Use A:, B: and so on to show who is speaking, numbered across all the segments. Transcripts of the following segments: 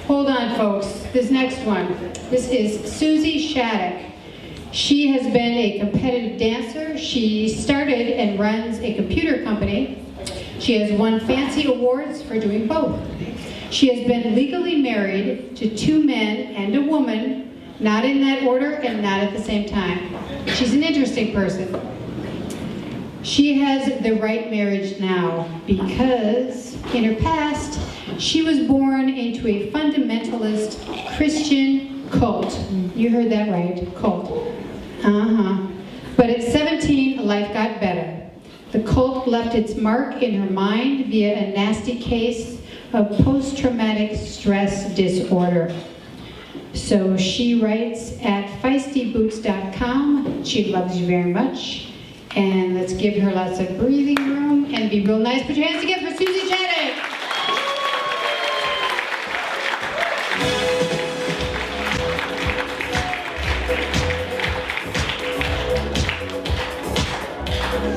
A: Hold on, folks. This next one. This is Susie Shattuck. She has been a competitive dancer. She started and runs a computer company. She has won fancy awards for doing both. She has been legally married to 2 men and a woman, not in that order and not at the same time. She's an interesting person. She has the right marriage now because in her past, she was born into a fundamentalist Christian cult. You heard that right, cult. But at 17, life got better. The cult left its mark in her mind via a nasty case of post-traumatic stress disorder. So she writes at feistyboots.com. She loves you very much. And let's give her lots of breathing room and be real nice. Put your hands together for Susie Shattuck.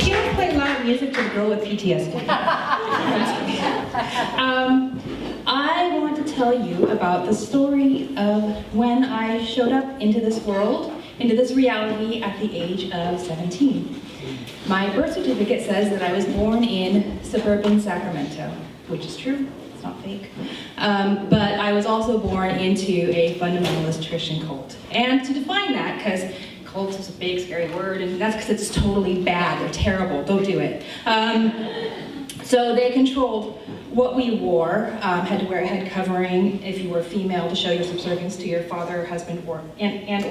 B: You don't play loud music to a girl with PTSD. I want to tell you about the story of when I showed up into this world, into this reality at the age of 17. My birth certificate says that I was born in suburban Sacramento, which is true, it's not fake. But I was also born into a fundamentalist Christian cult. And to define that, because cult is a big, scary word, and that's because it's totally bad, they're terrible, don't do it. So they controlled what we wore, had to wear a head covering if you were female to show your subservience to your father, husband, or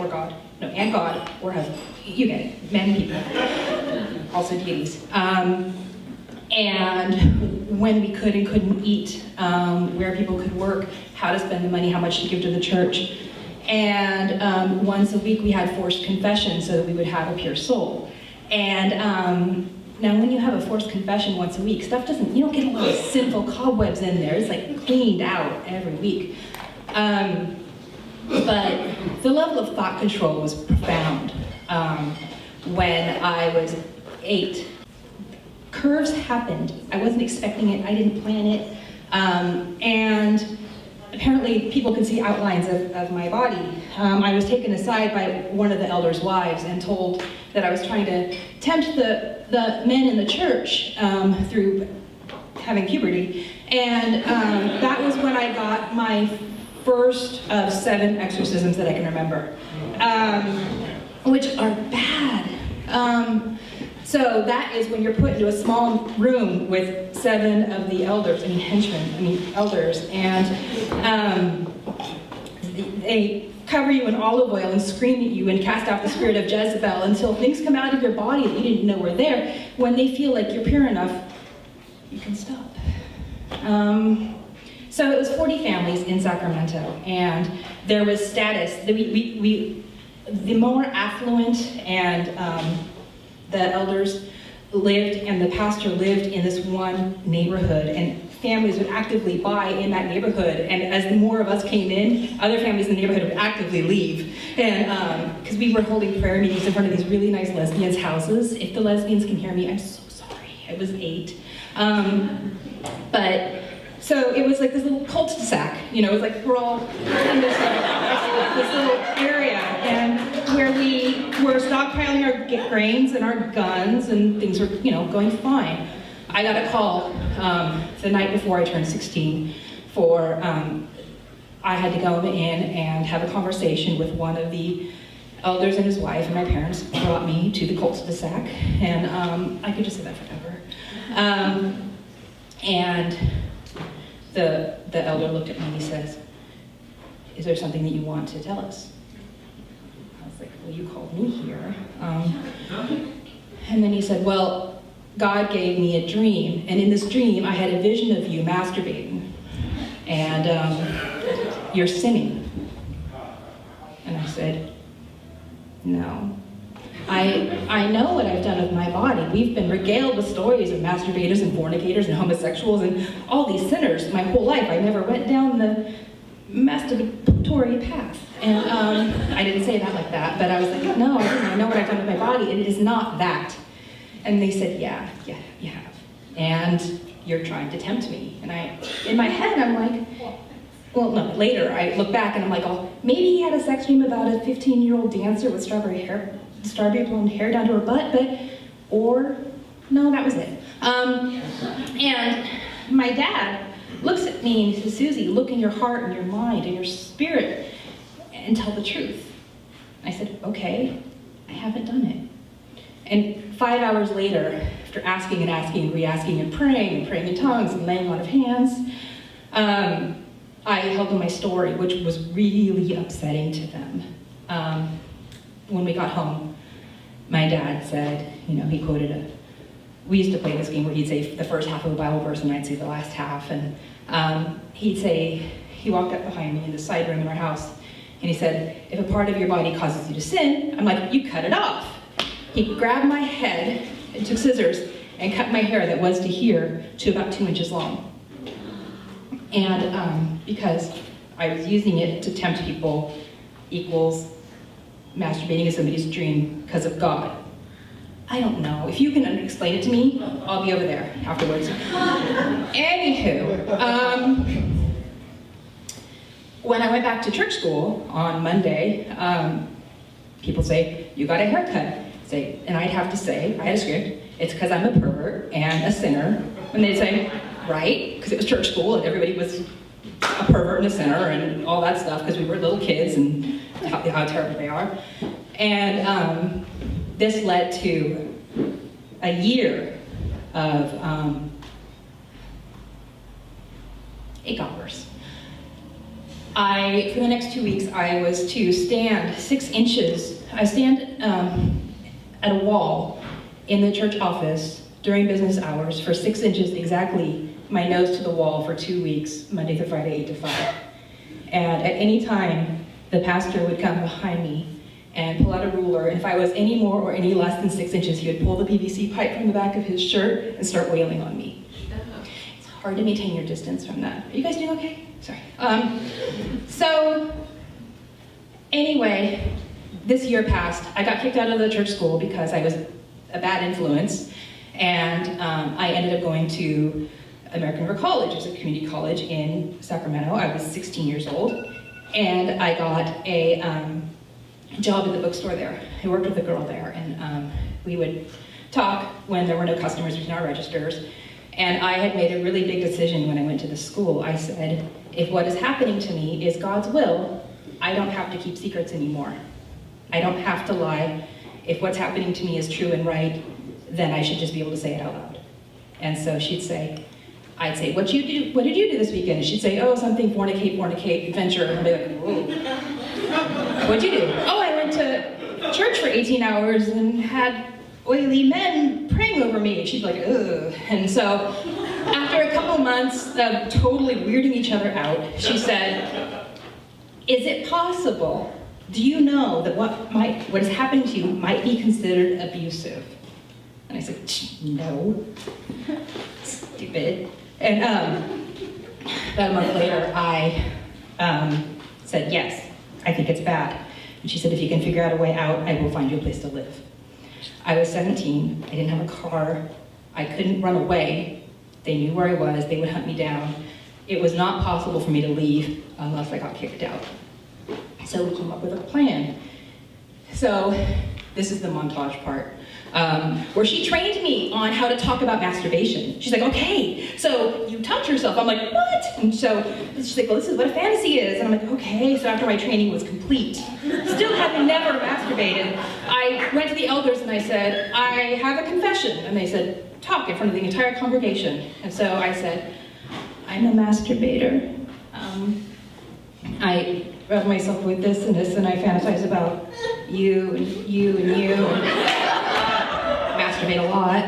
B: God. No, and God, or husband. You get it, men, people. Also deities. And when we could and couldn't eat, where people could work, how to spend the money, how much to give to the church. And once a week we had forced confession so that we would have a pure soul. And now when you have a forced confession once a week, stuff you don't get a lot of sinful cobwebs in there. It's like cleaned out every week. But the level of thought control was profound when I was 8. Curves happened. I wasn't expecting it, I didn't plan it. And apparently people could see outlines of my body. I was taken aside by one of the elders' wives and told that I was trying to tempt the men in the church through having puberty. And that was when I got my first of 7 exorcisms that I can remember, which are bad. So that is when you're put into a small room with 7 of the elders, elders, and they cover you in olive oil and scream at you and cast out the spirit of Jezebel until things come out of your body that you didn't know were there. When they feel like you're pure enough, you can stop. So it was 40 families in Sacramento, and there was status. The more affluent and the elders lived and the pastor lived in this one neighborhood, and families would actively buy in that neighborhood, and as the more of us came in, other families in the neighborhood would actively leave. And because we were holding prayer meetings in front of these really nice lesbians' houses. If the lesbians can hear me, I'm so sorry. I was 8. So it was like this little cul-de-sac, it was like we're all in this little area, and where we were stockpiling our grains and our guns, and things were, going fine. I got a call the night before I turned 16 I had to go in and have a conversation with one of the elders and his wife, and my parents brought me to the cul-de-sac, and I could just say that forever. And the elder looked at me and he says, "Is there something that you want to tell us?" I was like, "Well, you called me here." And then he said, "Well, God gave me a dream, and in this dream I had a vision of you masturbating, and you're sinning." And I said, "No. I know what I've done with my body. We've been regaled with stories of masturbators and fornicators and homosexuals and all these sinners my whole life. I never went down the masturbatory path." And I didn't say that like that, but I was like, "No, I didn't. I know what I've done with my body, and it is not that." And they said, yeah, you have. And you're trying to tempt me. And in my head, I'm like, well, no, later I look back and I'm like, oh, maybe he had a sex dream about a 15-year-old dancer with strawberry blonde hair down to her butt, or no, that was it. And my dad looks at me and he says, Susie, look in your heart and your mind and your spirit and tell the truth. I said, okay, I haven't done it. And 5 hours later, after asking and asking and re-asking and praying in tongues and laying on of hands, I held them my story, which was really upsetting to them. When we got home, my dad said, he quoted we used to play this game where he'd say the first half of a Bible verse and I'd say the last half. And he'd say, he walked up behind me in the side room in our house, and he said, if a part of your body causes you to sin, I'm like, you cut it off. He grabbed my head and took scissors and cut my hair that was to here to about 2 inches long. And because I was using it to tempt people equals masturbating in somebody's dream because of God. I don't know. If you can explain it to me, I'll be over there afterwards. Anywho, when I went back to church school on Monday, people say, you got a haircut. And I'd have to say, I had a script, it's because I'm a pervert and a sinner. And they'd say, right, because it was church school and everybody was a pervert and a sinner and all that stuff because we were little kids and how terrible they are. And this led to a year of, it got worse. For the next 2 weeks, I was to stand 6 inches. I stand at a wall in the church office during business hours for 6 inches exactly, my nose to the wall for 2 weeks, Monday through Friday, 8 to 5. And at any time, the pastor would come behind me and pull out a ruler, and if I was any more or any less than 6 inches, he would pull the PVC pipe from the back of his shirt and start wailing on me. It's hard to maintain your distance from that. Are you guys doing okay? Sorry. So, anyway, this year passed. I got kicked out of the church school because I was a bad influence, and I ended up going to American River College. It was a community college in Sacramento. I was 16 years old, and I got a job at the bookstore there. I worked with a girl there, and we would talk when there were no customers between our registers. And I had made a really big decision when I went to the school. I said, if what is happening to me is God's will, I don't have to keep secrets anymore. I don't have to lie. If what's happening to me is true and right, then I should just be able to say it out loud. And so I'd say, what did you do this weekend? And she'd say, oh, something, fornicate, adventure. And I'd be like, whoa. What'd you do? Oh, I went to church for 18 hours and had oily men praying over me. And she'd be like, ugh. And so after a couple months of totally weirding each other out, she said, is it possible? Do you know that what is happening to you might be considered abusive? And I said, no. Stupid. And about a month later, I said, yes, I think it's bad. And she said, if you can figure out a way out, I will find you a place to live. I was 17, I didn't have a car, I couldn't run away. They knew where I was, they would hunt me down. It was not possible for me to leave unless I got kicked out. So we came up with a plan. So this is the montage part, where she trained me on how to talk about masturbation. She's like, okay, so you touch yourself. I'm like, what? And so she's like, well, this is what a fantasy is. And I'm like, okay. So after my training was complete, still having never masturbated, I went to the elders and I said, I have a confession. And they said, talk in front of the entire congregation. And so I said, I'm a masturbator. I rub myself with this, and I fantasize about you and you and you. And masturbate a lot.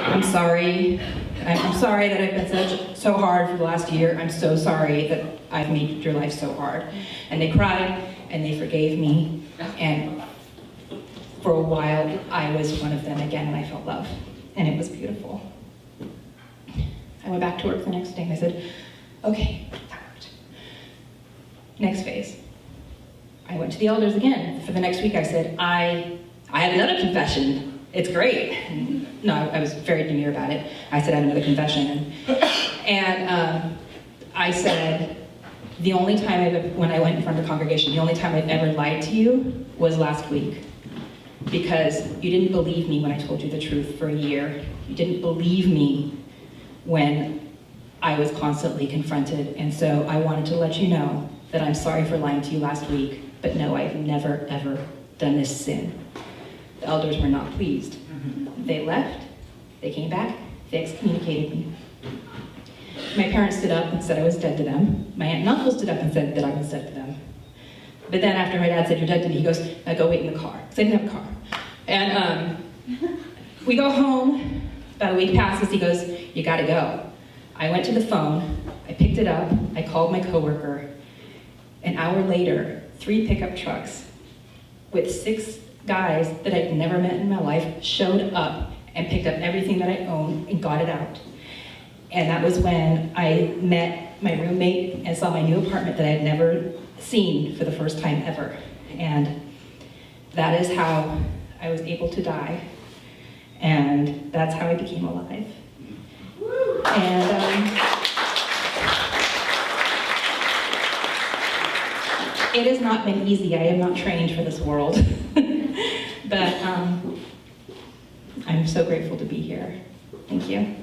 B: I'm sorry. I'm sorry that I've been so hard for the last year. I'm so sorry that I've made your life so hard. And they cried, and they forgave me. And for a while, I was one of them again, and I felt love. And it was beautiful. I went back to work the next day, and I said, okay, that worked. Next phase. I went to the elders again. For the next week, I said, I had another confession. It's great. And No, I was very demure about it. I said I had another confession. And I said, the only time when I went in front of the congregation, the only time I've ever lied to you was last week. Because you didn't believe me when I told you the truth for a year. You didn't believe me when I was constantly confronted. And so I wanted to let you know that I'm sorry for lying to you last week, but no, I've never, ever done this sin. The elders were not pleased. They left, they came back, they excommunicated me. My parents stood up and said I was dead to them. My aunt and uncle stood up and said that I was dead to them. But then after my dad said, you're dead to me, he goes, go wait in the car, because I didn't have a car. And we go home, about a week passes, he goes, you gotta go. I went to the phone, I picked it up, I called my coworker. An hour later, 3 pickup trucks with 6 guys that I'd never met in my life showed up and picked up everything that I owned and got it out. And that was when I met my roommate and saw my new apartment that I had never seen for the first time ever. And that is how I was able to die. And that's how I became alive. And it has not been easy. I am not trained for this world. But I'm so grateful to be here. Thank you.